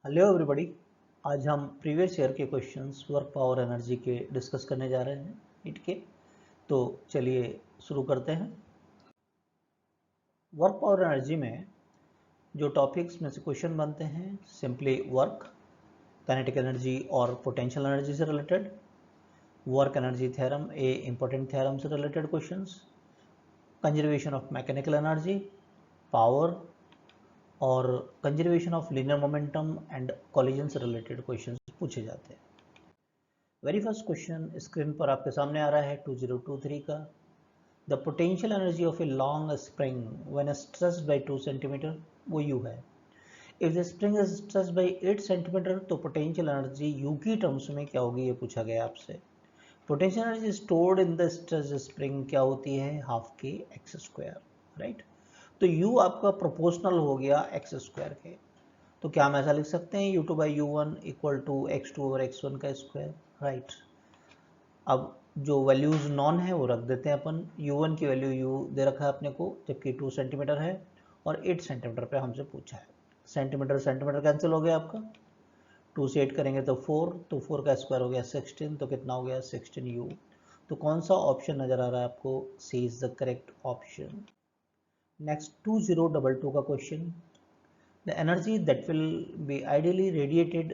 Hello everybody. आज हम previous year के क्वेश्चंस वर्क पावर एनर्जी के डिस्कस करने जा रहे हैं नीट के। तो चलिए शुरू करते हैं। वर्क पावर एनर्जी में जो टॉपिक्स में से क्वेश्चन बनते हैं, सिंपली वर्क, काइनेटिक एनर्जी और पोटेंशियल एनर्जी से related, work energy theorem, a important theorem से related questions, conservation of mechanical energy, power और conservation of linear momentum and collision से रिलेटेड क्वेश्चंस पूछे जाते हैं। वेरी फर्स्ट क्वेश्चन स्क्रीन पर आपके सामने आ रहा है 2023 का। The potential energy of a long spring when stressed by 2 centimetre, वो यू है। If the spring is stressed by 8 centimetre तो पोटेंशियल एनर्जी यू की टर्म्स में क्या होगी, ये पूछा गया आपसे। Potential energy stored in the stressed spring क्या होती है, हाफ के एक्स स्क्वायर, राइट। तो u आपका प्रोपोर्शनल हो गया एक्स स्क्वायर के। तो क्या हम ऐसा लिख सकते हैं u2 by u1 equal to x2 over x1 का स्क्वायर, राइट। अब जो वैल्यूज नॉन है वो रख देते हैं अपन। u1 की वैल्यू u दे रखा है अपने को, जबकि 2 सेंटीमीटर है और 8 सेंटीमीटर पे हमसे पूछा है। सेंटीमीटर सेंटीमीटर कैंसिल हो गया आपका, 2 से 8 करेंगे तो 4, तो 4 का स्क्वायर हो गया 16, तो कितना हो गया 16u। तो कौन सा ऑप्शन नजर आ रहा है आपको, C is the correct option. Next 2022 का question. The energy that will be ideally radiated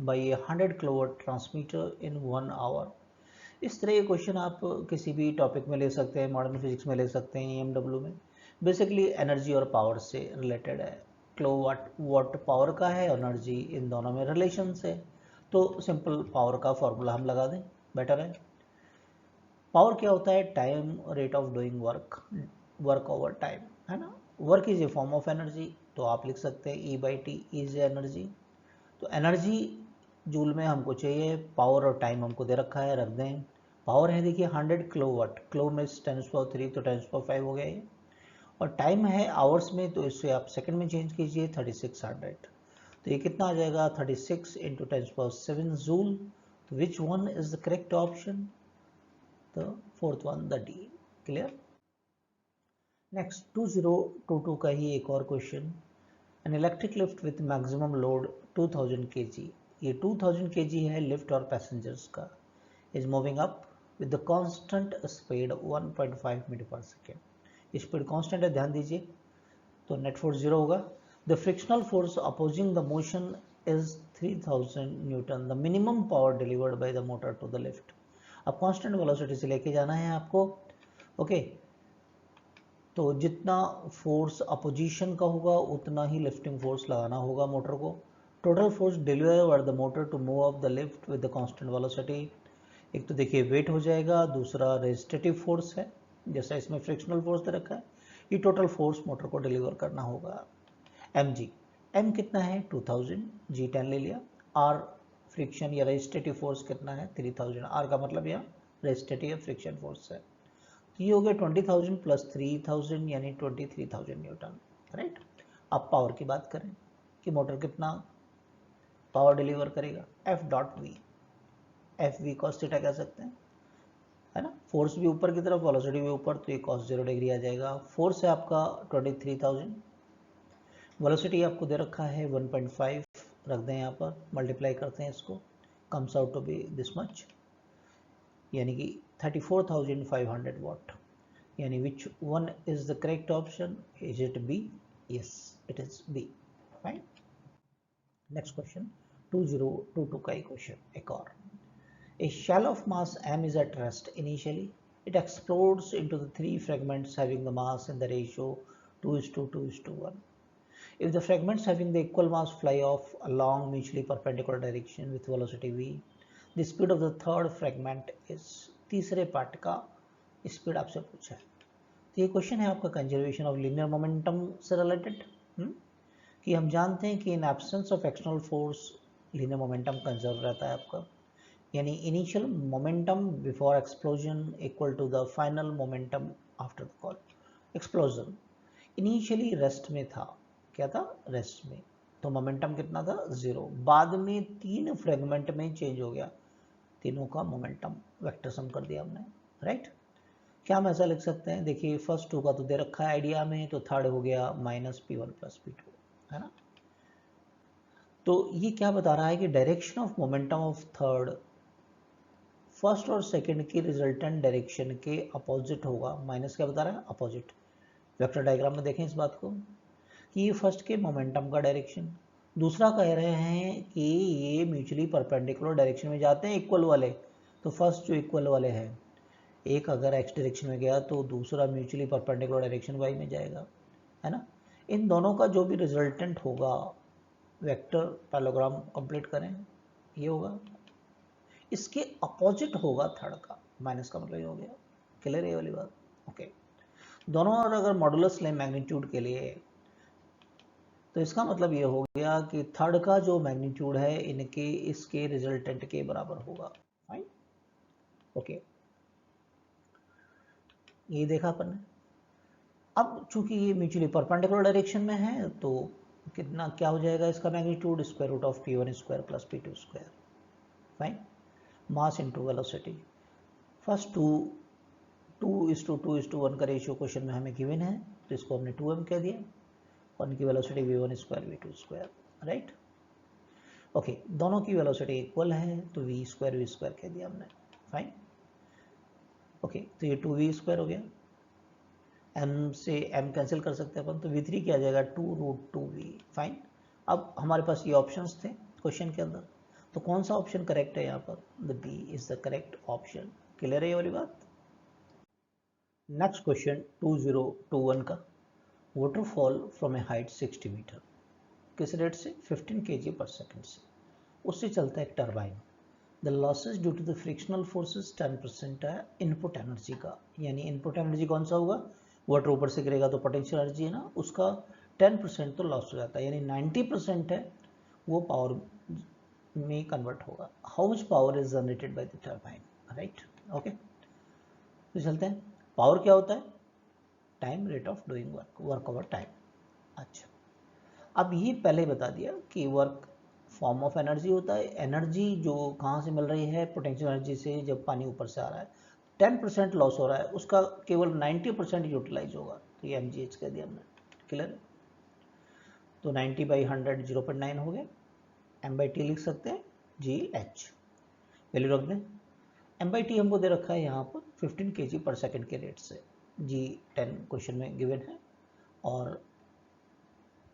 by a 100 kilowatt transmitter in 1 hour। इस तरह ये क्वेश्चन आप किसी भी टॉपिक में ले सकते हैं, मॉडर्न फिजिक्स में ले सकते हैं, EMW में। बेसिकली एनर्जी और पावर से रिलेटेड है। किलोवाट वाट पावर का है, एनर्जी इन दोनों में रिलेशन है। तो सिंपल पावर का फॉर्मूला हम लगा दें, बेटर है। पावर क्या होता है, time rate of doing work, work over time, है ना। Work is a form of energy, तो आप लिख सकते हैं E/T इज एनर्जी। तो एनर्जी जूल में हमको चाहिए, पावर और टाइम हमको दे रखा है, रख दें। पावर है देखिए 100 किलोवाट, किलो में 10⁻³ तो 10⁻⁵ हो गया ये। और टाइम है आवर्स में, तो इससे आप सेकंड में चेंज कीजिए 3600। तो ये कितना आ जाएगा 36 इंटू 10⁻⁷ जूल। तो which one is the correct option, the fourth one, the D। Clear. Next 2022 का ही एक और question. An electric lift with maximum load 2000 kg, ये 2000 kg है लिफ्ट और पैसेंजर्स का, is moving up with the constant speed 1.5 metre per second. Speed constant है, ध्यान दीजिए। तो नेट फोर्स 0 होगा। The frictional force opposing the motion is 3000 newton. The minimum power delivered by the motor to the lift. अब constant velocity से लेके जाना है आपको, ओके। तो जितना फोर्स अपोजिशन का होगा उतना ही लिफ्टिंग फोर्स लगाना होगा मोटर को। Total force deliver by the motor to move up the lift with the constant velocity. एक तो देखिए वेट हो जाएगा, दूसरा रेजिस्टेटिव फोर्स है, जैसा इसमें फ्रिक्शनल फोर्स दे रखा है। ये टोटल फोर्स मोटर को डिलीवर करना होगा। mg, m कितना है 2000, g10 ले लिया। r फ्रिक्शन या रेजिस्टेटिव फोर्स कितना है 3000, r का मतलब यहाँ रेजिस्टेटिव फ्रिक्शन फोर्स है। तो ये हो गया 20,000 प्लस 3000 यानी 23,000 न्यूटन, राइट। अब पावर की बात करें कि मोटर कितना पावर डिलीवर करेगा, F dot v, F v cos theta कह सकते हैं, है ना। फोर्स भी ऊपर की तरफ, वेलोसिटी भी ऊपर, तो ये cos 0 डिग्री आ जाएगा। फोर्स है आपका 23,000, वेलोसिटी आपको दे रखा है 1.5, रख दें यहाँ पर, मल्टीप्लाई करते हैं इसको, comes out to be this much, यानी कि 34,500 वाट। यानी which one is the correct option, is it B, yes it is B, fine. Next question 2022 का ही क्वेश्चन एक और। A shell of mass m is at rest initially. It explodes into the 3 fragments having the mass in the ratio 2:2:1. If the fragments having the equal mass fly off along mutually perpendicular direction with velocity v, the speed of the third fragment is, तीसरे part का speed आपसे पूछा है। तो ये question है आपका conservation of linear momentum से रिलेटेड, कि हम जानते हैं कि in absence of external force linear momentum conserve रहता है आपका, यानी initial momentum before explosion equal to the final momentum after the call explosion. Initially rest में था, क्या था रेस्ट में, तो मोमेंटम कितना था 0, बाद में 3 फ्रेगमेंट में चेंज हो गया, तीनों का मोमेंटम वेक्टर सम कर दिया हमने, राइट। क्या हम ऐसा लिख सकते हैं, देखिए फर्स्ट 2 का तो दे रखा है आइडिया में, तो थर्ड हो गया -P1 + P2, है ना। तो ये क्या बता रहा है कि direction of momentum of third first और सेकंड की रिजल्टेंट डायरेक्शन के अपोजिट होगा, माइनस क्या बता रहा है, अपोजिट। वेक्टर डायग्राम में देखें इस बात को कि ये फर्स्ट के मोमेंटम का डायरेक्शन, दूसरा कह रहे हैं कि ये म्यूचुअली परपेंडिकुलर डायरेक्शन में जाते हैं इक्वल वाले, तो फर्स्ट जो इक्वल वाले हैं, एक अगर एक्स डायरेक्शन में गया तो दूसरा म्यूचुअली परपेंडिकुलर डायरेक्शन वाई में जाएगा, है ना। इन दोनों का जो भी रिजल्टेंट होगा, वेक्टर पैरेललोग्राम कंप्लीट करें, ये होगा, इसके अपोजिट होगा थर्ड का, माइनस का मतलब ये हो गया, क्लियर है ये वाली बात, ओके। दोनों और अगर मॉडुलस लें मैग्नीट्यूड के लिए, तो इसका मतलब ये हो गया कि थर्ड का जो मैग्नीट्यूड है इनके इसके रिजल्टेंट के बराबर होगा, फाइन, ओके। ये देखा अपन ने। अब चूंकि ये म्यूचुअली परपेंडिकुलर डायरेक्शन में है तो कितना क्या हो जाएगा इसका magnitude, square root of p1 square plus p2 square, fine. Mass into velocity, first 2:1 का रेशियो क्वेश्चन में हमें गिवन है, तो इसको हमने 2m कह दिया, वन की velocity v1 square v2 square, right, okay. दोनों की वेलोसिटी इक्वल है तो v स्क्वायर कह दिया हमने, फाइन, ओके। तो ये 2v स्क्वायर हो गया, m से m कैंसिल कर सकते हैं अपन, तो v3 क्या आ जाएगा 2√2v, फाइन। अब हमारे पास ये ऑप्शंस थे क्वेश्चन के अंदर, तो कौन सा ऑप्शन करेक्ट है यहाँ पर, the B is the correct option, clear है ये वाली बात। नेक्स्ट क्वेश्चन 2021 का, waterfall from a height 60 metre, किस रेट से, 15 kg पर सेकेंड से, उससे चलता है एक turbine, the losses due to the frictional forces 10% है इनपुट एनर्जी का, यानी इनपुट एनर्जी कौन सा होगा, वाटर ऊपर से गिरेगा तो पोटेंशियल एनर्जी है ना, उसका 10% तो लॉस हो जाता है, यानी 90% है वो पावर में कन्वर्ट होगा। How much power is generated by the turbine, right, okay. तो चलते हैं, पावर क्या होता है, time rate of doing work, work over time. अच्छा, अब ये पहले बता दिया कि वर्क फॉर्म ऑफ एनर्जी होता है, एनर्जी जो कहाँ से मिल रही है, पोटेंशियल एनर्जी से, जब पानी ऊपर से आ रहा है 10% लॉस हो रहा है, उसका केवल 90% यूटिलाइज होगा, तो ये mgh कह दिया हमने, क्लियर। तो 90/100 0.9 हो गया, m/t लिख सकते हैं gh, वैल्यू रख दें, m/t हमको दे रखा है यहाँ पर 15 kg पर सेकेंड के रेट से, g10 क्वेश्चन में गिवन है, और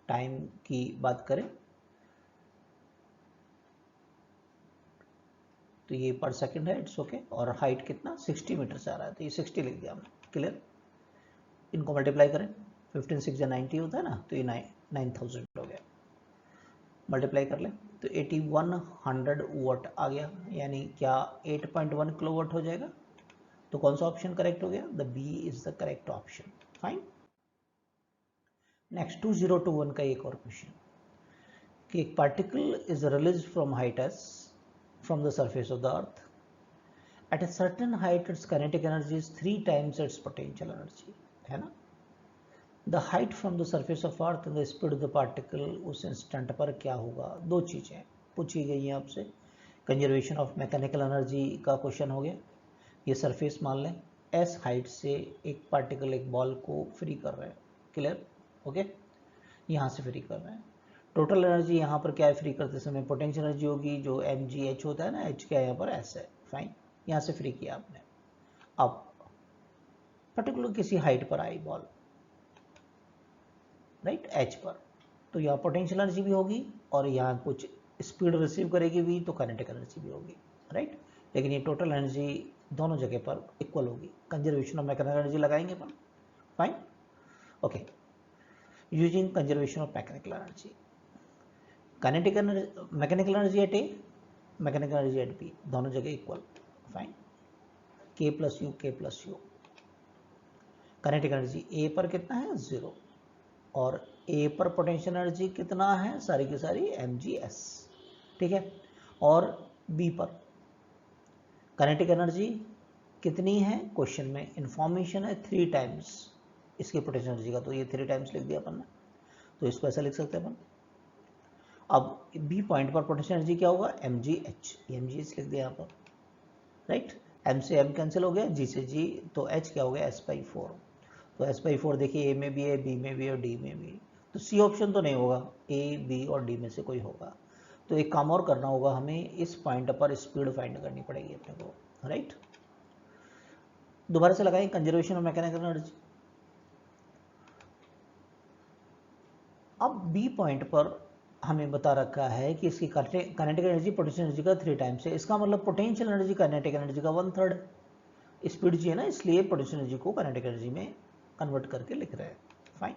टाइम की बात करें तो ये पर सेकंड है, इट्स ओके, और हाइट कितना 60 मीटर से आ रहा है, तो ये 60 लिख दिया हमने, क्लियर। इनको मल्टीप्लाई करें, 15 6 या 90 होता है ना, तो ये 9000 हो गया, मल्टीप्लाई कर लें तो 8100 वाट आ गया, यानी क्या 8.1 किलोवाट हो जाएगा, तो कौन सा ऑप्शन करेक्ट हो गया, the B is the correct option, fine. Next 2021 का एक और क्वेश्चन, कि एक particle is release from height S from the surface of the earth at a certain height, its kinetic energy is 3 times its potential energy, है ना। the height from the surface of earth and the speed of the particle, उस instant पर क्या होगा, दो चीजें पूछी गई हैं आपसे, कंजर्वेशन ऑफ मैकेनिकल एनर्जी का क्वेश्चन हो गया, ये सरफेस मान लें, एस हाइट से एक पार्टिकल एक बॉल को फ्री कर रहे हैं, क्लियर, ओके, यहाँ से फ्री कर रहे हैं, टोटल एनर्जी यहाँ पर क्या है, फ्री करते समय पोटेंशियल एनर्जी होगी जो mgh होता है ना, h क्या यहाँ पर s है, फाइन, यहाँ से फ्री किया आपने। अब पर्टिकुलर किसी हाइट पर आई बॉल, राइट, h पर, तो यहाँ पोटेंशियल एनर्जी भी होगी और यहाँ कुछ स्पीड रिसीव करेगी भी, तो काइनेटिक एनर्जी भी होगी, राइट, लेकिन ये टोटल एनर्जी दोनों जगह पर इक्वल होगी, कंजर्वेशन ऑफ मैकेनिकल एनर्जी लगाएंगे अपन, fine, okay. Using conservation of mechanical energy, kinetic energy, mechanical energy at A, mechanical energy at B, दोनों जगह equal, fine, k plus U K plus U, kinetic energy A पर कितना है 0, और ए पर potential energy कितना है, सारी की सारी mgs, ठीक है, और बी पर काइनेटिक एनर्जी कितनी है, क्वेश्चन में इंफॉर्मेशन है 3 टाइम्स इसकी पोटेंशियल एनर्जी का, तो ये 3 टाइम्स लिख दिया अपन ने, तो इसको ऐसा लिख सकते हैं अपन। अब बी पॉइंट पर पोटेंशियल एनर्जी क्या होगा, mgh, mgh लिख दिया यहाँ पर, राइट, m से m कैंसिल हो गया, g से g, तो h क्या हो गया s/4, तो s/4 देखिए a में भी है, b में भी है और d में भी, तो c ऑप्शन तो नहीं होगा, a b और d में से कोई होगा, तो एक काम और करना होगा, हमें इस पॉइंट पर स्पीड फाइंड करनी पड़ेगी अपने को, राइट। दोबारा से लगाएं कंजर्वेशन ऑफ मैकेनिकल एनर्जी। अब बी पॉइंट पर हमें बता रखा है कि इसकी काइनेटिक एनर्जी पोटेंशियल एनर्जी का 3 टाइम्स है। इसका मतलब पोटेंशियल एनर्जी काइनेटिक एनर्जी का 1/3 स्पीड जी है ना, इसलिए पोटेंशियल एनर्जी को काइनेटिक एनर्जी में कन्वर्ट करके लिख रहे हैं। फाइन,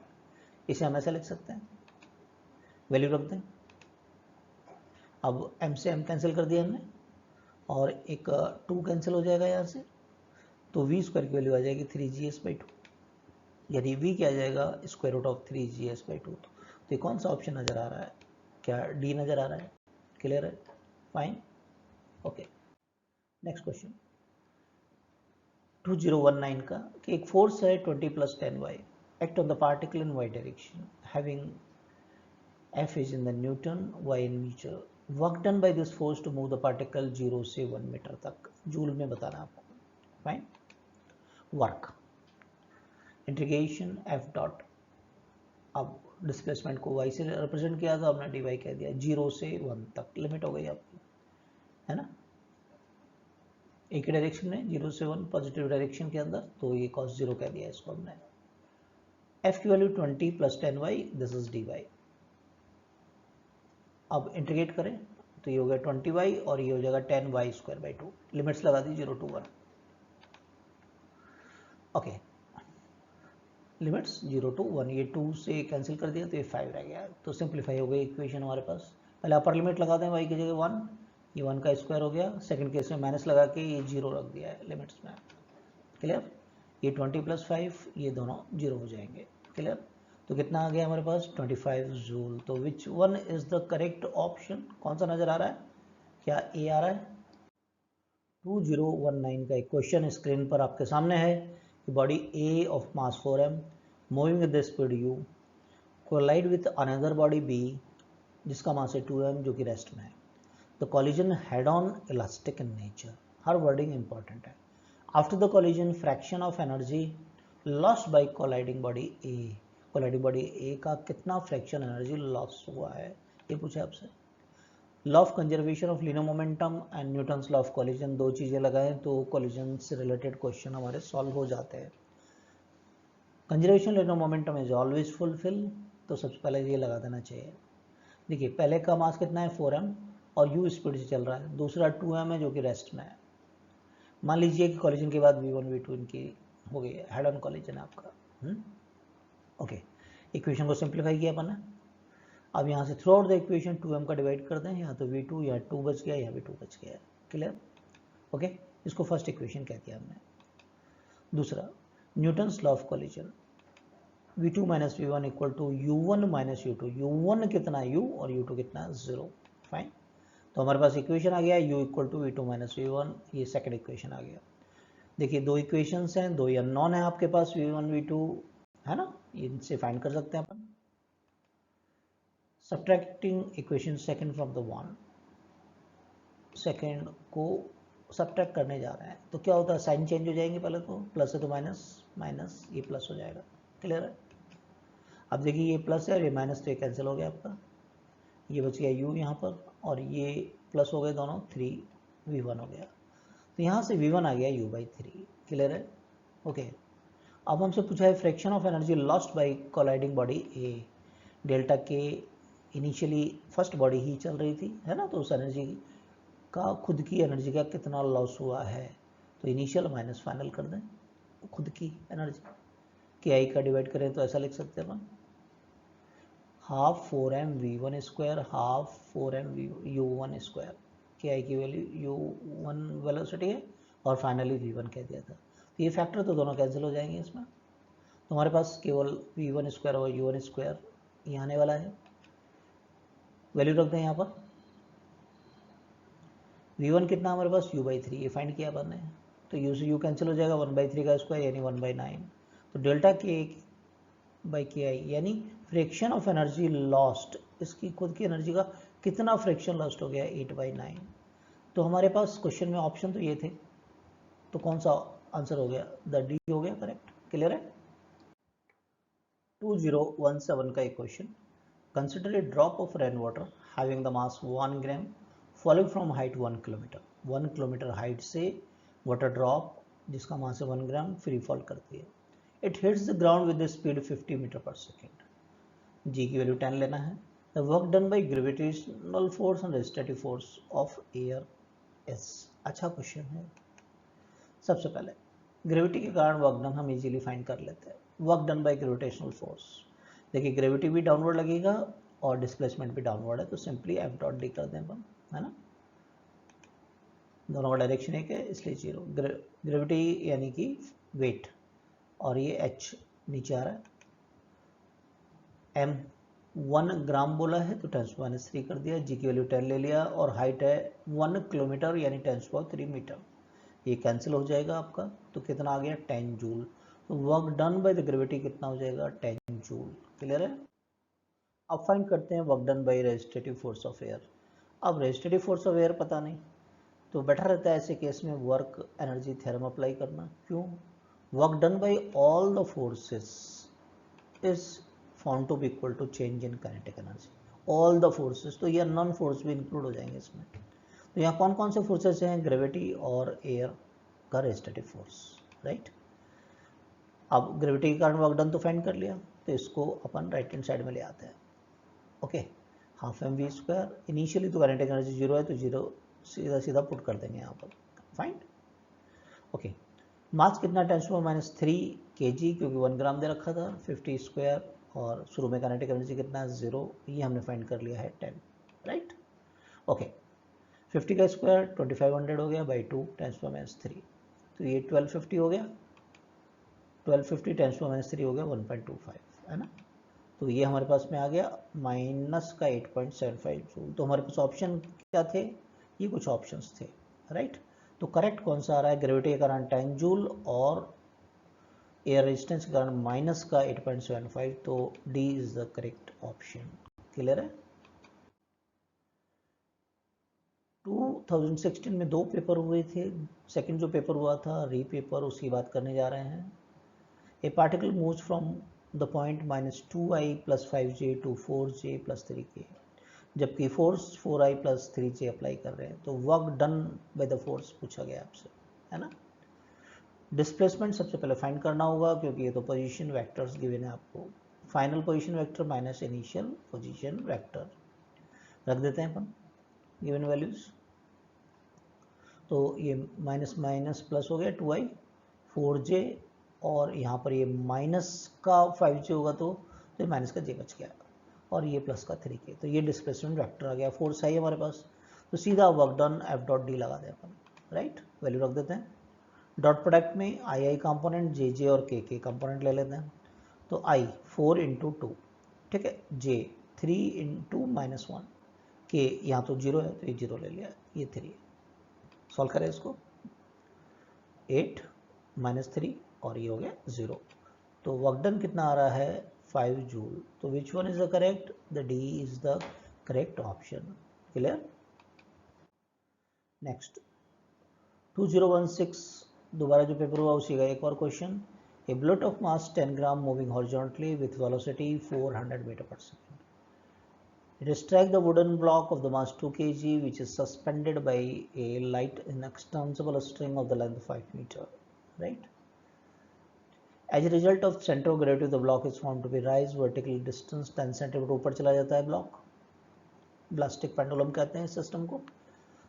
इसे हम ऐसा लिख सकते हैं, वैल्यू रख दें। अब m से m कैंसिल कर दिया हमने और एक 2 कैंसिल हो जाएगा यहाँ से, तो v स्क्वायर की वैल्यू आ जाएगी 3gs/2, यानी v क्या आ जाएगा स्क्वायर रूट ऑफ 3gs/2। तो ये कौन सा ऑप्शन नज़र आ रहा है, क्या डी नज़र आ रहा है? क्लियर है, फाइन, ओके। नेक्स्ट क्वेश्चन 2019 का कि एक फोर्स है 20 + 10y act on the particle in y direction having F is in the Newton, y in meter. Work done by this force to move the particle 0 से 1 metre तक, joule में बताना आपको। Fine, work integration F dot, अब displacement को y से represent किया था, हमने dy कह दिया, 0 से 1 तक लिमिट हो गई आपकी, है ना, एक ही डायरेक्शन में 0 से 1 पॉजिटिव डायरेक्शन के अंदर, तो ये cos 0 कह दिया इसको हमने। F की value 20 + 10y, this is dy। अब इंटीग्रेट करें तो ये हो गया 20y और ये हो जाएगा 10y²/2, लिमिट्स लगा दी 0 to 1, ओके, लिमिट्स 0 to 1, ये 2 से कैंसिल कर दिया तो ये 5 रह गया, तो सिंप्लीफाई हो गई इक्वेशन हमारे पास। पहले अपर लिमिट लगा दें y की जगह 1, ये 1 का स्क्वायर हो गया, सेकंड केस में माइनस लगा के ये 0 रख दिया है लिमिट्स में, क्लियर। ये 20 + 5, ये दोनों 0 हो जाएंगे, क्लियर। तो कितना आ गया हमारे पास 25 जूल। तो which one is the correct option, कौन सा नजर आ रहा है, क्या ए आ रहा है? 2019 का एक क्वेश्चन स्क्रीन पर आपके सामने है कि body A of mass 4m moving with the speed u collide with another body b जिसका मास है 2m जो कि रेस्ट में है। The collision head on elastic in nature, हर वर्डिंग इंपॉर्टेंट है। After the collision fraction of energy lost by colliding body A, colliding body A का कितना फ्रैक्शन एनर्जी लॉस हुआ है, ये पूछा आपसे। Law of conservation of linear momentum and Newton's law of collision, दो चीज़ें लगाएं तो कॉलिजन से रिलेटेड क्वेश्चन हमारे सॉल्व हो जाते हैं। Conservation linear momentum is always fulfil, तो सबसे पहले ये लगा देना चाहिए। देखिए पहले का मास कितना है 4m और u स्पीड से चल रहा है, दूसरा 2m है जो कि रेस्ट में है। मान लीजिए कि कॉलिजन के बाद v1 v2 इनकी हो गई है, हेड ऑन कॉलिजन है आपका। ओके, इक्वेशन को सिंप्लीफाई किया अपन ने। अब यहाँ से through out the equation 2m का डिवाइड कर दें, यहाँ तो v2 या 2 बच गया, यहाँ भी 2 बच गया, क्लियर, ओके। इसको फर्स्ट इक्वेशन कह दिया हमने। दूसरा Newton's law of collision, v2 - v1 equal to u1 - u2, u1 कितना u और u2 कितना 0, फाइन। तो हमारे पास इक्वेशन आ गया u equal to v2 - v1, ये सेकंड इक्वेशन आ गया। देखिए दो इक्वेशंस हैं, दो अननोन है आपके पास v1 v2, है ना, इनसे फाइंड कर सकते हैं अपन। Subtracting equation second from the one, second को सब्ट्रैक्ट करने जा रहे हैं तो क्या होता है, साइन चेंज हो जाएंगे, पहले तो प्लस है तो माइनस, माइनस ये प्लस हो जाएगा, क्लियर है। अब देखिए ये प्लस है और ये माइनस, तो ये कैंसिल हो गया आपका, ये बच गया u यहाँ पर और ये प्लस हो गए दोनों, 3v1 हो गया। तो यहाँ से v1 आ गया u/3, क्लियर है, ओके। अब हमसे पूछा है fraction of energy lost by colliding body A, delta के इनिशियली फर्स्ट बॉडी ही चल रही थी, है ना, तो उस एनर्जी का खुद की एनर्जी का कितना लॉस हुआ है, तो इनिशियल माइनस फाइनल कर दें, खुद की एनर्जी के आई का डिवाइड करें तो ऐसा लिख सकते हैं अपन, half 4m v1 square half 4m u1 square, K I की वैल्यू u1 वेलोसिटी है और फाइनली v1 कह दिया था। तो ये फैक्टर तो दोनों कैंसिल हो जाएंगे इसमें, तो हमारे पास केवल v1 स्क्वायर और u1 स्क्वायर ये आने वाला है, वैल्यू रख दें यहाँ पर। v1 कितना हमारे पास u/3, ये फाइंड किया अपन ने, तो u से u कैंसिल हो जाएगा, 1/3 का स्क्वायर यानी 1/9, तो डेल्टा के आई यानी फ्रैक्शन ऑफ एनर्जी लॉस्ट, इसकी खुद की एनर्जी का कितना फ्रैक्शन लॉस्ट हो गया, 8/9। तो हमारे पास क्वेश्चन में ऑप्शन तो ये थे, तो कौन सा आंसर हो गया, द डी हो गया करेक्ट, क्लियर है। 2017 का एक question, consider a drop of rain water having the mass 1 gram following from height 1 kilometre. 1 kilometre height से वाटर ड्रॉप जिसका मास है 1 ग्राम फ्री फॉल करती है। It hits the ground with the speed 50 metre per second. G की value 10 लेना है। The work done by gravitational force and resistive force of air is. अच्छा question है। सबसे पहले ग्रेविटी के कारण वर्क डन हम इजीली फाइंड कर लेते हैं। Work done by gravitational force, देखिए ग्रेविटी भी डाउनवर्ड लगेगा और डिस्प्लेसमेंट भी डाउनवर्ड है, तो सिंपली एफ डॉट डी कर दें अपन, है ना, दोनों का डायरेक्शन एक है इसलिए जीरो। ग्रेविटी यानी कि वेट, और ये एच नीचे आ रहा है, एम 1 ग्राम बोला है तो 10⁻³ कर दिया, जी की वैल्यू 10 ले लिया, और हाइट है 1 किलोमीटर यानी 10⁻³ मीटर। ये कैंसिल हो जाएगा आपका, तो कितना आ गया 10 जूल। तो work done by the gravity कितना हो जाएगा 10 जूल। क्लियर है। अब फाइंड करते हैं work done by resistive force of air. अब रेजिस्टेटिव फोर्स ऑफ एयर पता नहीं, तो बेटर रहता है ऐसे केस में वर्क एनर्जी थ्योरम अप्लाई करना। क्यों? Work done by all the forces is found to be equal to change in kinetic energy. All the forces, तो ये नॉन फोर्स भी इंक्लूड हो जाएंगे इसमें। तो यहाँ कौन कौन से फोर्सेस हैं? ग्रेविटी और एयर का रेजिस्टेटिव फोर्स, राइट। अब ग्रेविटी के कारण वर्क डन तो फाइंड कर लिया, तो इसको अपन राइट हैंड साइड में ले आते हैं। Okay, half M we square, initially तो काइनेटिक एनर्जी जीरो है तो जीरो सीधा सीधा पुट कर देंगे यहाँ पर, फाइन। ओके, मास कितना 10⁻³ kg, क्योंकि 1 ग्राम दे रखा था, 50 स्क्वायर, और शुरू में काइनेटिक एनर्जी कितना है 0, ये हमने फाइंड कर लिया है 10, राइट। ओके, 50 का स्क्वायर 2500 हो गया बाई 2 10⁻³, तो ये 1250 हो गया, 1250 10⁻³ हो गया 1.25, है ना। तो ये हमारे पास में आ गया माइनस का 8.75 जूल। तो हमारे पास ऑप्शन क्या थे? ये कुछ ऑप्शंस थे, राइट। तो करेक्ट कौन सा आ रहा है? ग्रेविटी के कारण 10 जूल और एयर रेजिस्टेंस के कारण माइनस का 8.75, तो D is the correct option. Clear है। 2016 में 2 पेपर हुए थे, सेकंड जो पेपर हुआ था री पेपर, उसकी बात करने जा रहे हैं। A particle moves from the point -2i + 5j to 4j + 3k, जबकि फोर्स 4i + 3j अप्लाई कर रहे हैं, तो work done by the force पूछा गया आपसे, है ना। डिस्प्लेसमेंट सबसे पहले फाइंड करना होगा, क्योंकि ये तो पोजीशन वेक्टर्स गिवन है आपको। Final position vector minus initial position vector रख देते हैं अपन गिवन वैल्यूज। तो ये माइनस माइनस प्लस हो गया 2i 4j, और यहाँ पर ये माइनस का 5j होगा तो ये माइनस का j बच गया, और ये प्लस का 3k, तो ये डिस्प्लेसमेंट वेक्टर आ गया। फोर्स आई हमारे पास, तो सीधा work done F dot D लगा दें अपन, राइट। वैल्यू रख देते हैं। डॉट प्रोडक्ट में आई कंपोनेंट, जे और के कंपोनेंट ले लेते हैं। तो आई 4 × 2, ठीक है, जे 3 × -1, के यहाँ तो 0 है तो ये 0 ले लिया, ये 3 है। सॉल्व करें इसको, 8 - 3 और ये हो गया 0। तो वर्क डन कितना आ रहा है 5 जूल। तो which one is the correct? The D is the correct option. Clear. Next 2016 दोबारा जो पेपर हुआ उसी का एक और question. A bullet of mass 10 gram moving horizontally with velocity 400 metre per second. It strikes the wooden block of the mass 2 kg, which is suspended by a light inextensible string of the length 5 meter, right? As a result of center of gravity, the block is found to be rise vertically distance 10 cm ऊपर चला जाता है block, ब्लास्टिक pendulum कहते हैं इस system को।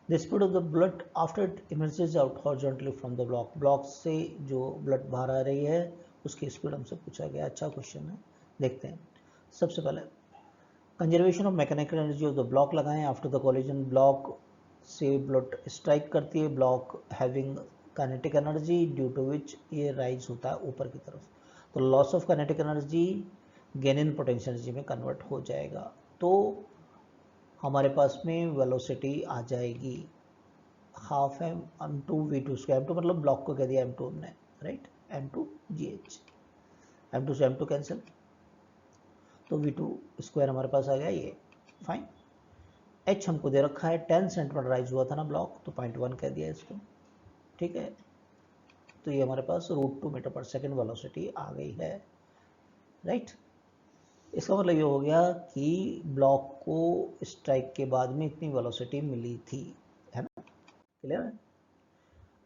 The speed of the blood after it emerges out horizontally from the block, block से जो ब्लड बाहर आ रही है उसकी स्पीड हमसे पूछा गया। अच्छा क्वेश्चन है, देखते हैं। सबसे पहले conservation of mechanical energy of the block लगाएं। आफ्टर द कॉलिजन ब्लॉक से ब्लड स्ट्राइक करती है, block having kinetic energy due to which ये राइज होता है ऊपर की तरफ, तो loss of kinetic energy gain in potential energy में कन्वर्ट हो जाएगा। तो हमारे पास में वेलोसिटी आ जाएगी half M m2 v2 square. m2 मतलब ब्लॉक को कह दिया m2 हमने, राइट, m2 gh, m2 से m2 कैंसिल, तो v2 स्क्वायर हमारे पास आ गया ये, फाइन। h हमको दे रखा है 10 सेंटीमीटर राइज हुआ था ना ब्लॉक, तो 0.1 कह दिया इसको, ठीक है। तो ये हमारे पास √2 मीटर पर सेकेंड वेलोसिटी आ गई है, राइट। इसका मतलब ये हो गया कि ब्लॉक को स्ट्राइक के बाद में इतनी वेलोसिटी मिली थी, है ना, क्लियर है।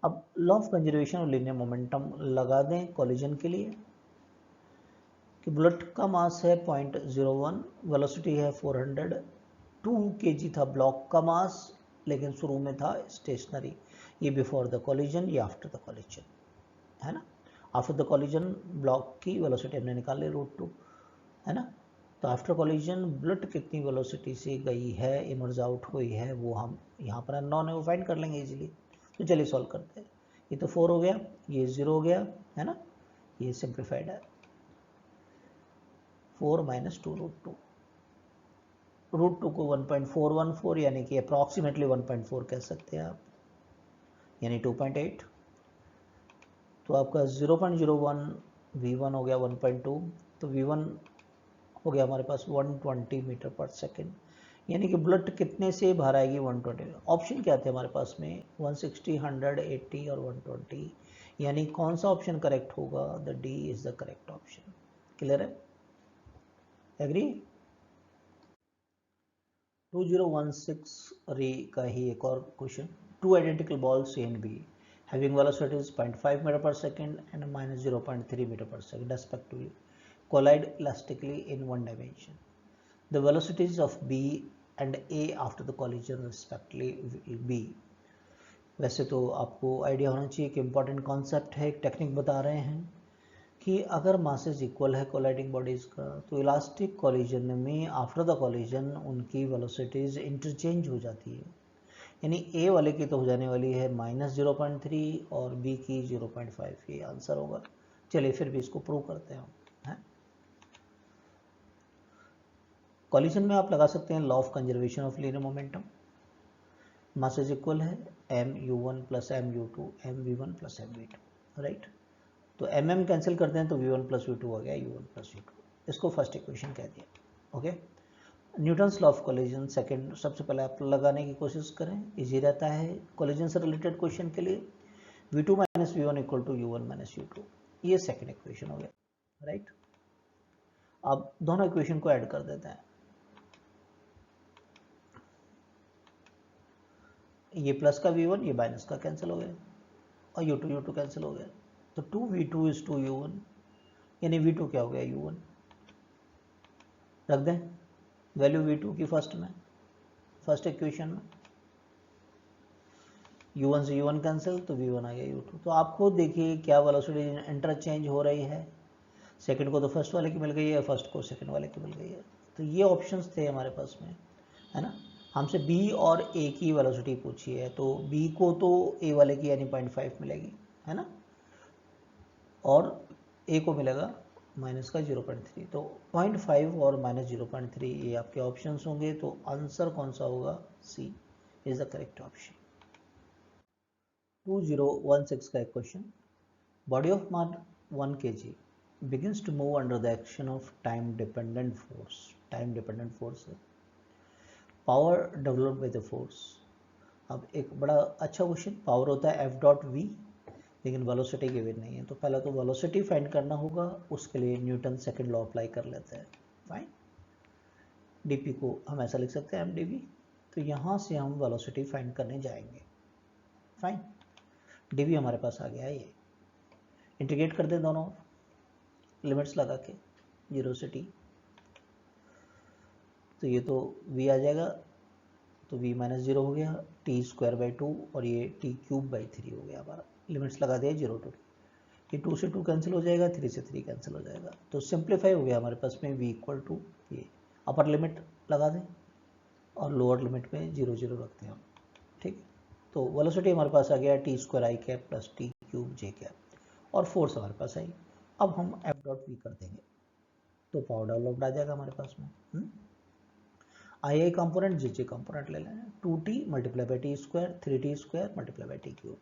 अब लॉ ऑफ कंजर्वेशन और लीनियर मोमेंटम लगा दें कोलिजन के लिए कि बुलेट का मास है 0.01, वेलोसिटी है 400, 2 kg था ब्लॉक का मास, लेकिन शुरू में था स्टेशनरी। ये बिफोर द कॉलिजन, ये आफ्टर द कॉलिजन, है ना। आफ्टर द कॉलिजन ब्लॉक की वेलोसिटी हमने निकाली √2, है ना। तो आफ्टर कॉलिजन बुलेट कितनी वेलोसिटी से गई है, इमर्ज आउट हुई है, वो हम यहाँ पर अननोन है, वो फाइंड कर लेंगे इजीली। तो चलिए सॉल्व करते हैं। ये तो 4 हो गया, ये 0 हो गया, है ना, ये सिंप्लीफाइड है। 4 - 2 √2, √2 को 1.414 यानी कि अप्रॉक्सीमेटली 1.4 कह सकते हैं आप, यानी 2.8। तो आपका 0.01 v1 हो गया 1.2, तो v1 हो गया हमारे पास 120 मीटर पर सेकेंड, यानी कि बुलेट कितने से बाहर आएगी 120। ऑप्शन क्या थे हमारे पास में, 160, 100, 80 और 120, यानी कौन सा ऑप्शन करेक्ट होगा, the D is the correct option. Clear है, एग्री। 2016 रे का ही एक और question, two identical balls A and B having velocities 0.5 meter per second and -0.3 meter per second respectively collide elastically in one dimension. The velocities of B and A after the collision respectively will be. वैसे तो आपको idea होना चाहिए कि important concept है, एक technique बता रहे हैं कि अगर मासेस इक्वल है कोलाइडिंग बॉडीज़ का, तो इलास्टिक कॉलिजन में आफ्टर द कॉलिजन उनकी वेलोसिटीज़ इंटरचेंज हो जाती है, यानी ए वाले की तो हो जाने वाली है -0.3 और बी की 0.5, ये आंसर होगा। चलिए फिर भी इसको प्रूव करते हैं। कॉलिजन में आप लगा सकते हैं law of conservation of linear momentum, masses equal है mu1 + mu2 mv1 + mv2, right. तो mm कैंसिल करते हैं तो v1 + v2 हो गया u1 + u2, इसको फर्स्ट इक्वेशन कह दिया, okay. Newton's law of collision second, सबसे पहले आप लगाने की कोशिश करें, इजी रहता है कोलिजन से रिलेटेड क्वेश्चन के लिए। v2 - v1 = u1 - u2, ये सेकंड इक्वेशन हो गया, राइट। अब दोनों इक्वेशन को ऐड कर देते हैं, ये प्लस का v1, ये माइनस का कैंसिल हो गया, और u2 कैंसिल हो गया, तो 2v2 = 2u1, यानी v2 क्या हो गया u1, रख दें वैल्यू v2 की फर्स्ट इक्वेशन में, u1 से u1 कैंसिल, तो v1 आ गया u2। तो आपको देखिए क्या वेलोसिटी इंटरचेंज हो रही है, सेकंड को तो फर्स्ट वाले की मिल गई है, फर्स्ट को सेकंड वाले की मिल गई है। तो ये ऑप्शंस थे हमारे पास में, है ना। हमसे b और a की वेलोसिटी पूछी है, तो b को तो a वाले की यानी 0.5 मिलेगी, है ना, और a को मिलेगा माइनस का 0.3, तो 0.5 और -0.3 ये आपके ऑप्शंस होंगे। तो आंसर कौन सा होगा, सी इज द करेक्ट ऑप्शन। 2016 का एक question, body of mass 1 kg begins to move under the action of time dependent force है, power developed by the force. अब एक बड़ा अच्छा क्वेश्चन, पावर होता है F.V, लेकिन वेलोसिटी गिवन नहीं है, तो पहले तो वेलोसिटी फाइंड करना होगा, उसके लिए न्यूटन सेकंड लॉ अप्लाई कर लेते हैं। फाइन, डीपी को हम ऐसा लिख सकते हैं mdv, तो यहाँ से हम वेलोसिटी फाइंड करने जाएंगे। फाइन, dv हमारे पास आ गया है, ये इंटीग्रेट कर दें दोनों लिमिट्स लगा के 0 से t, तो ये तो v आ जाएगा, तो v - 0 हो गया, t²/2 और ये t³/3 हो गया हमारा, लिमिट्स लगा दिए 0 to t, ये 2 से 2 कैंसिल हो जाएगा, 3 से 3 कैंसिल हो जाएगा, तो सिंप्लीफाई हो गया हमारे पास में v = ये अपर लिमिट लगा दें और लोअर लिमिट में 0 0 रखते हैं हम, ठीक। तो वेलोसिटी हमारे पास आ गया t² i cap + t³ j cap, और फोर्स हमारे पास आई। अब हम F.V कर देंगे, तो पावर डेवलप्ड आ जाएगा हमारे पास में। आई कंपोनेंट जे कंपोनेंट ले लें, 2t × t², 3t² × t³,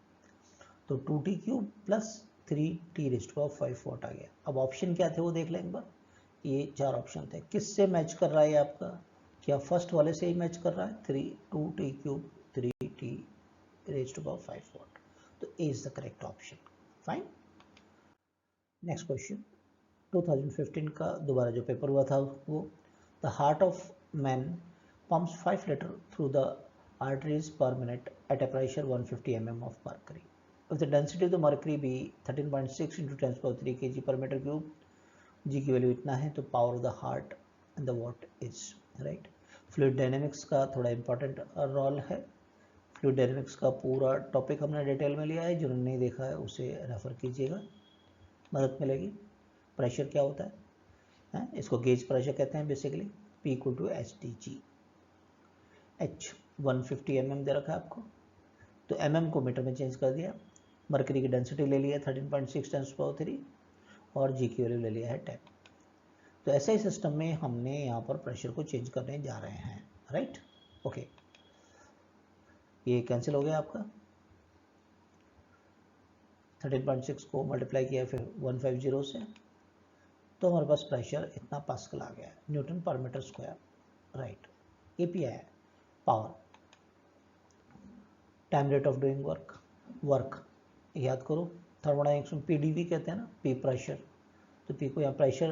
तो 2t³ + 3t⁵ वाट आ गया। अब ऑप्शन क्या थे वो देख लें एक बार, ये 4 ऑप्शन थे, किससे मैच कर रहा है आपका, क्या फर्स्ट वाले से ही मैच कर रहा है, 2t³ 3t⁵ वाट, तो A is the correct option. Fine, next question, 2015 का दोबारा जो पेपर हुआ था वो, the heart of man pumps 5 liter through the arteries per minute at a pressure 150 mm of mercury. If the density of the mercury be 13.6 into 10 power 3 kg per meter cube, G की value इतना है, तो power of the heart and the what is right. Fluid dynamics का थोड़ा important role है. Fluid dynamics का पूरा topic हमने डिटेल में लिया है, जिन्होंने नहीं देखा है उसे रेफर कीजिएगा, मदद मिलेगी. प्रेशर क्या होता है? इसको गेज प्रेशर कहते हैं basically. P equal to H D G. H 150 mm दे रखा है आपको, तो mm को मीटर में चेंज कर दिया. मरकरी की डेंसिटी ले लिया 13.6 × 10⁻³ और G की वैल्यू ले लिया है 10. तो ऐसे ही सिस्टम में हमने यहाँ पर प्रेशर को चेंज करने जा रहे हैं, राइट. ओके, ये कैंसिल हो गया आपका. 13.6 को मल्टीप्लाई किया फिर 150 से, तो हमारे पास प्रेशर इतना पास्कल आ गया है, न्यूटन पर मीटर स्क्वायर, राइट. एपी है power. Time rate of doing work याद करो, थर्मोडायनेमिक्स में पीडीवी कहते हैं ना, पी प्रेशर. तो पी को यहाँ प्रेशर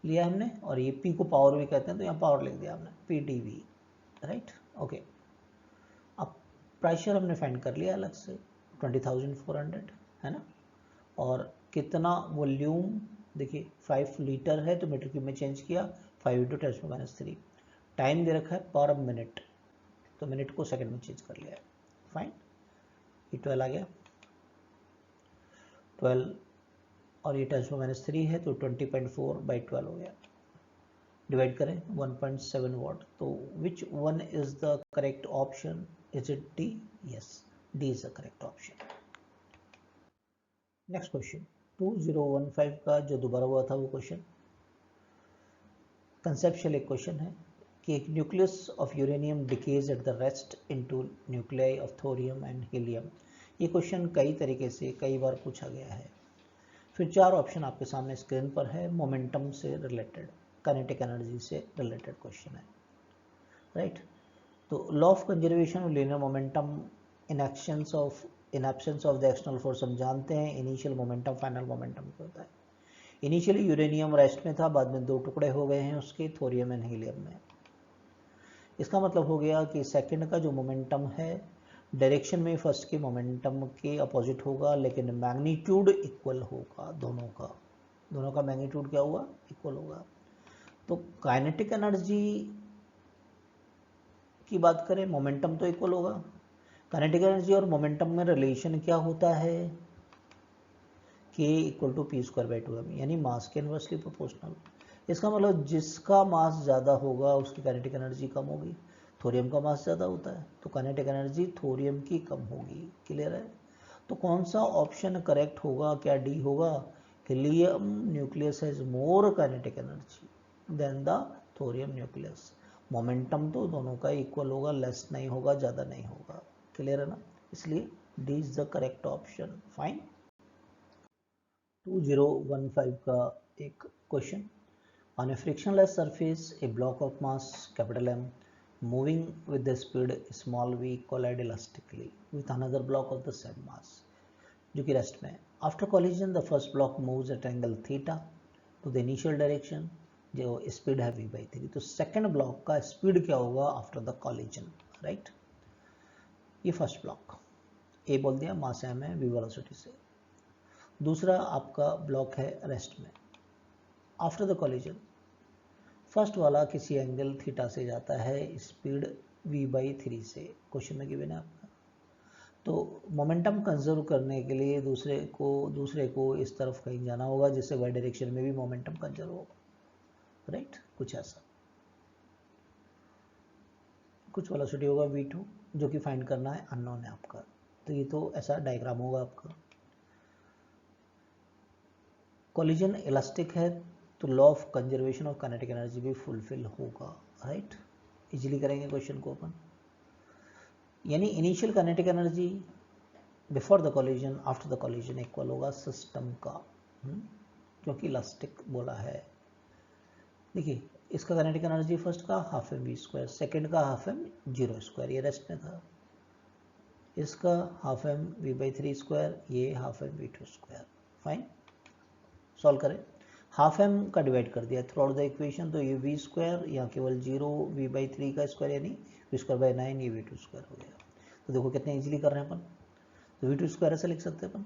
लिया हमने, और ये पी को पावर भी कहते हैं, तो यहाँ पावर लिख दिया हमने, पीडीवी, राइट. ओके, अब प्रेशर हमने फाइंड कर लिया अलग से, 20,400 है ना. और कितना वॉल्यूम, देखिए 5 लीटर है तो मीटर क्यूब में चेंज किया, 5 × 10⁻³ टाइम दे रखा है पर मिनट, तो मिनट को सेकंड में चेंज कर लिया है. फाइन, ये 12 आ गया, 12 और ये 10⁻³ है तो 20.4/12 हो गया. डिवाइड करें 1.7 वाट. तो which one is the correct option? Is it D? Yes, D is the correct option. Next question 2015 का जो दोबारा हुआ था वो क्वेश्चन कंसेप्चुअल एक क्वेश्चन है कि एक nucleus of uranium decays at the rest into nuclei of thorium and helium. ये क्वेश्चन कई तरीके से कई बार पूछा गया है. फिर 4 ऑप्शन आपके सामने स्क्रीन पर है. मोमेंटम से रिलेटेड, काइनेटिक एनर्जी से रिलेटेड क्वेश्चन है, राइट. तो law of conservation of linear momentum in absence of the external force हम जानते हैं. इनिशियल मोमेंटम फाइनल मोमेंटम क्या होता है. इनिशियली यूरेनियम रेस्ट में था, बाद में 2 टुकड़े हो गए हैं उसके, थोरियम एंड हीलियम में. इसका मतलब हो गया कि सेकंड का जो मोमेंटम है डायरेक्शन में फर्स्ट के मोमेंटम के अपोजिट होगा, लेकिन मैग्नीट्यूड इक्वल होगा. दोनों का मैग्नीट्यूड क्या हुआ? इक्वल होगा. तो काइनेटिक एनर्जी की बात करें, मोमेंटम तो इक्वल होगा. काइनेटिक एनर्जी और मोमेंटम में रिलेशन क्या होता है? K = P²/2m, यानी मास के इनवर्सली प्रोपोर्शनल. इसका मतलब जिसका मास ज़्यादा होगा उसकी काइनेटिक एनर्जी कम होगी. थोरियम का मास ज़्यादा होता है तो काइनेटिक एनर्जी थोरियम की कम होगी. क्लियर है? तो कौन सा ऑप्शन करेक्ट होगा? क्या डी होगा? Helium nucleus has more kinetic energy than the thorium nucleus. Momentum तो दोनों का इक्वल होगा, लेस नहीं होगा, ज़्यादा नहीं होगा. क्लियर है ना? इसलिए D is the correct option. Fine. 2015 का एक question. On A frictionless surface A block of mass M moving with the speed v collide elastically with another block of the same mass, जो कि rest में. After collision the first block moves eight angle theta two the initial direction, जो speed है v/3. तो second block का speed क्या होगा after the collision, right. ये फर्स्ट ब्लॉक ए बोल दिया, मास m है v वेलोसिटी से. दूसरा आपका ब्लॉक है रेस्ट में. आफ्टर द कॉलिजन फर्स्ट वाला किसी एंगल थीटा से जाता है, स्पीड v/3 से. क्वेश्चन में गिवन है आपका. तो मोमेंटम कंजर्व करने के लिए दूसरे को इस तरफ कहीं जाना होगा, जिससे वाई डायरेक्शन में भी मोमेंटम कंजर्व होगा, राइट. कुछ ऐसा, कुछ वेलोसिटी होगा v2 जो कि फाइंड करना है, अननोन है आपका. तो ये तो ऐसा डायग्राम होगा आपका. कॉलिजन इलास्टिक है तो law of conservation of kinetic energy भी फुलफिल होगा, राइट. इजीली करेंगे क्वेश्चन को अपन. यानी initial kinetic energy before the collision after the collision equal होगा सिस्टम का, क्योंकि इलास्टिक बोला है. देखिए इसका काइनेटिक एनर्जी फर्स्ट का ½mv², सेकेंड का ½ m0², ये रेस्ट में था. इसका ½ mv/3², ये ½ mv². फाइन. सॉल्व करें. हाफ एम का डिवाइड कर दिया थ्रू आउट द इक्वेशन, तो ये वी स्क्वायर, यहाँ केवल 0 v/3 का स्क्वायर यानी v²/9, ये v² हो गया। तो देखो कितने इजीली कर रहे हैं अपन, तो v² ऐसे लिख सकते हैं अपन,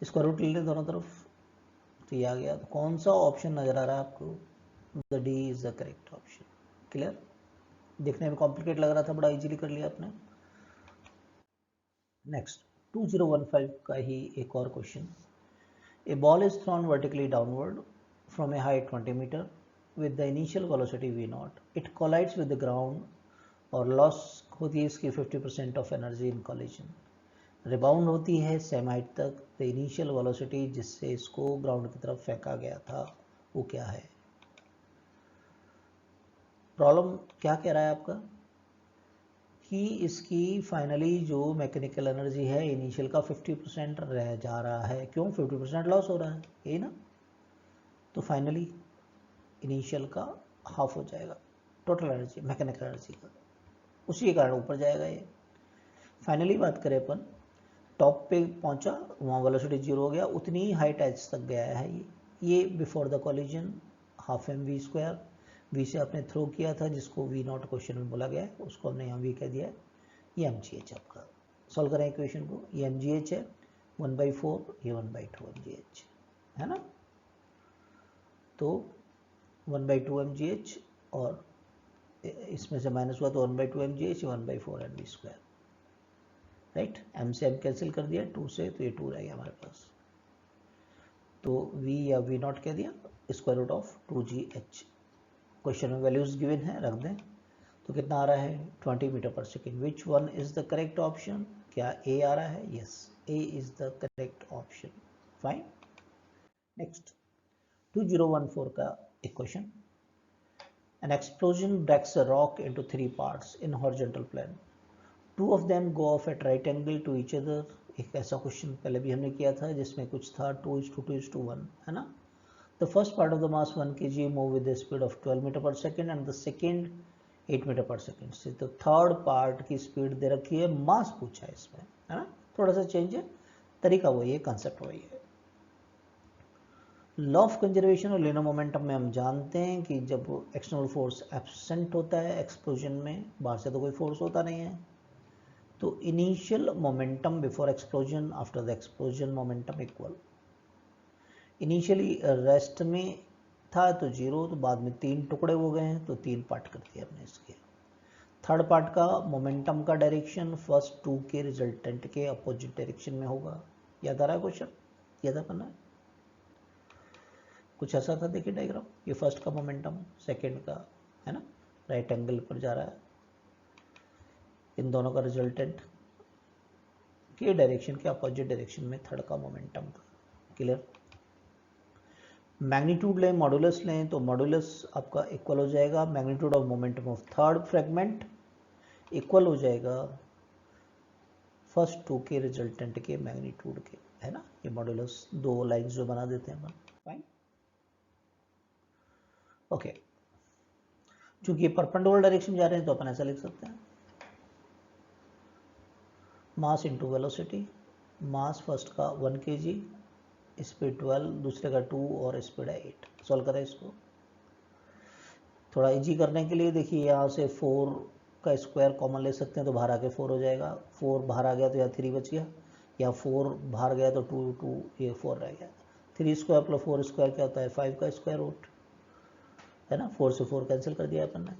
स्क्वायर रूट ले लें दोनों तरफ, तो ये आ गया। तो कौन सा ऑप्शन नजर आ रहा है आपको, the D is the correct option. Clear, देखने में कॉम्प्लिकेट लग रहा था, बड़ा इजीली कर लिया आपने। नेक्स्ट 2015 का ही एक और question. A ball is thrown vertically downward from a height 20 meter with the initial velocity v0. It collides with the ground और लॉस होती है इसकी 50% of energy in collision. Rebound होती है सेम हाइट तक, द इनिशियल वेलोसिटी जिससे इसको ground की तरफ फेंका गया था वो क्या है। प्रॉब्लम क्या कह रहा है आपका कि इसकी फाइनली जो मैकेनिकल एनर्जी है इनिशियल का 50% रह जा रहा है। क्यों 50% लॉस हो रहा है, यही ना। तो फाइनली इनिशियल का हाफ हो जाएगा टोटल एनर्जी मैकेनिकल एनर्जी का, उसी के कारण ऊपर जाएगा ये। फाइनली बात करें अपन, टॉप पे पहुंचा, वहाँ वेलोसिटी 0 हो गया, उतनी ही हाइट एज तक गया है ये before the collision half M we square, V से आपने थ्रो किया था जिसको वी नॉट क्वेश्चन में बोला गया है, उसको हमने यहाँ वी कह दिया है। ये mgh आपका, सॉल्व करें इक्वेशन को, ये mgh है 1/4, ये 1/2 mgh है ना। तो 1/2 mgh और इसमें से माइनस हुआ तो 1/2 mgh, 1/4 mv square, right. m से m कैंसिल कर दिया 2 से, तो ये 2 रह गया हमारे पास। तो v या v नॉट कह दिया, square root of 2gh। Question में वैल्यूज गिवन है, रख दें। तो कितना आ रहा है 20 metre per second. Which one is the correct option, क्या ए आ रहा है, yes A is the correct option, fine. Next 2014 का एक question. An explosion breaks a rock into 3 parts in horizontal plane, 2 of them go off at right angle to each other. एक ऐसा question पहले भी हमने किया था जिसमें कुछ था 2:2:1 है ना। The first part of the mass 1 kg move with the speed of 12 metre per second and the second 8 metre per second से। तो थर्ड पार्ट की स्पीड दे रखी है, मास पूछा है इसमें, है ना। थोड़ा सा चेंज है, तरीका वही है, कंसेप्ट वही है। लॉ ऑफ कंजर्वेशन और लिनियर मोमेंटम में हम जानते हैं कि जब एक्सटर्नल फोर्स एब्सेंट होता है एक्सप्लोजन में, बाहर से तो कोई फोर्स होता नहीं है, तो initial momentum before explosion after the explosion momentum equal. Initially rest में था तो 0, तो बाद में 3 टुकड़े हो गए हैं, तो 3 पार्ट कर दिए हमने इसके। थर्ड पार्ट का मोमेंटम का डायरेक्शन फर्स्ट 2 के रिजल्टेंट के अपोजिट डायरेक्शन में होगा। याद आ रहा है क्वेश्चन, याद करना है। कुछ ऐसा था, देखिए डायग्राम, ये फर्स्ट का मोमेंटम, सेकेंड का, है ना, राइट एंगल पर जा रहा है, इन दोनों का रिजल्टेंट के डायरेक्शन के अपोजिट डायरेक्शन में थर्ड का मोमेंटम था। क्लियर। मैग्नीट्यूड लें, मॉडुलस लें, तो मॉडुलस आपका इक्वल हो जाएगा magnitude of momentum of third fragment equal हो जाएगा फर्स्ट 2 के रिजल्टेंट के मैग्नीट्यूड के, है ना। ये मॉडुलस 2 लाइंस जो बना देते हैं अपन, फाइन। ओके, चूंकि ये परपेंडिकुलर डायरेक्शन जा रहे हैं तो अपन ऐसा लिख सकते हैं, मास इनटू वेलोसिटी। मास फर्स्ट का 1 kg, स्पीड 12, दूसरे का 2 और स्पीड है 8। सॉल्व करें इसको थोड़ा इजी करने के लिए। देखिए यहाँ से 4 का स्क्वायर कॉमन ले सकते हैं, तो बाहर आके 4 हो जाएगा, 4 बाहर आ गया तो यहाँ 3 बच गया, या 4 बाहर गया तो 2 ये 4 रह गया। 3 स्क्वायर प्लस 4 स्क्वायर क्या होता है 5 का स्क्वायर रूट, है ना। 4 से 4 कैंसिल कर दिया अपन ने,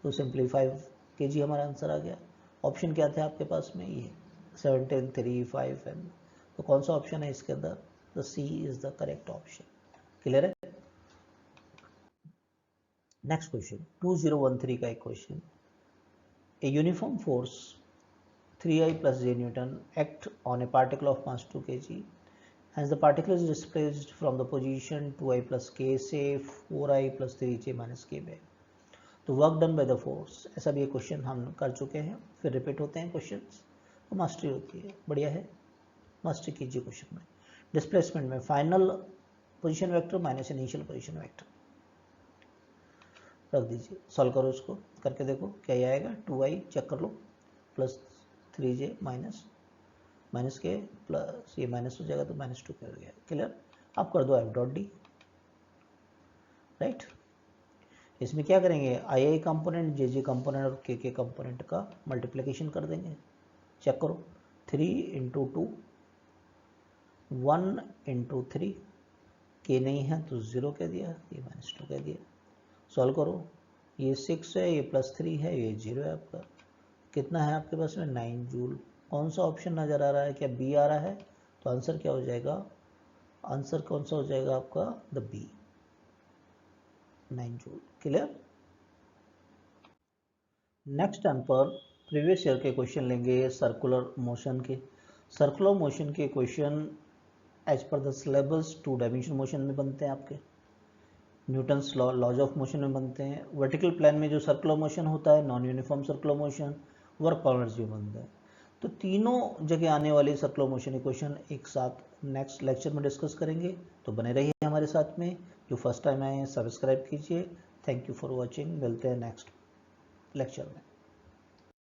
तो सिंपली 5 kg हमारा आंसर आ गया। ऑप्शन क्या थे आपके पास में, ये 17, 3, 5 एंड, तो कौन सा ऑप्शन है इसके अंदर, the C is the correct option. Clear है। नेक्स्ट क्वेश्चन 2013 का एक क्वेश्चन। A uniform force 3I plus j Newton act on a particle of mass 2 kg. Hence the particle is displaced from the position 2I plus k से 4I plus 3j minus k में। तो work done by the force, ऐसा भी एक question हम कर चुके हैं, फिर रिपीट होते हैं क्वेश्चंस, तो मास्टरी होती है, बढ़िया है, मास्टरी कीजिए क्वेश्चन में। डिस्प्लेसमेंट में final position vector minus initial position vector रख दीजिए, सॉल्व करो इसको, करके देखो क्या ये आएगा। 2I चेक कर लो, प्लस 3j माइनस के प्लस ये माइनस हो जाएगा तो -2 हो गया। क्लियर। आप कर दो एफ डॉट डी, राइट। इसमें क्या करेंगे, आई आई कंपोनेंट, जे जे कंपोनेंट और के कंपोनेंट का मल्टीप्लिकेशन कर देंगे। चेक करो, 3 इंटू 2, 1 इंटू 3, के नहीं है तो 0 कह दिया, ये -2 कह दिया। सॉल्व करो, ये 6 है, ये +3 है, ये 0 है आपका। कितना है आपके पास में, 9 जूल। कौन सा ऑप्शन नज़र आ रहा है, क्या बी आ रहा है? तो आंसर क्या हो जाएगा, आंसर कौन सा हो जाएगा आपका, the B, 9 joule. Clear. Next time पर प्रीवियस ईयर के क्वेश्चन लेंगे सर्कुलर मोशन के। सर्कुलर मोशन के question as per the syllabus 2 dimension motion में बनते हैं, आपके न्यूटन्स लॉज ऑफ मोशन में बनते हैं। वर्टिकल प्लेन में जो सर्कुलर मोशन होता है, non uniform circular motion, work energy में बनता है। तो तीनों जगह आने वाले सर्कुलर मोशन इक्वेशन एक साथ नेक्स्ट लेक्चर में डिस्कस करेंगे। तो बने रहिए हमारे साथ में। जो फर्स्ट टाइम आए हैं सब्सक्राइब कीजिए। Thank you for watching. मिलते हैं नेक्स्ट लेक्चर में।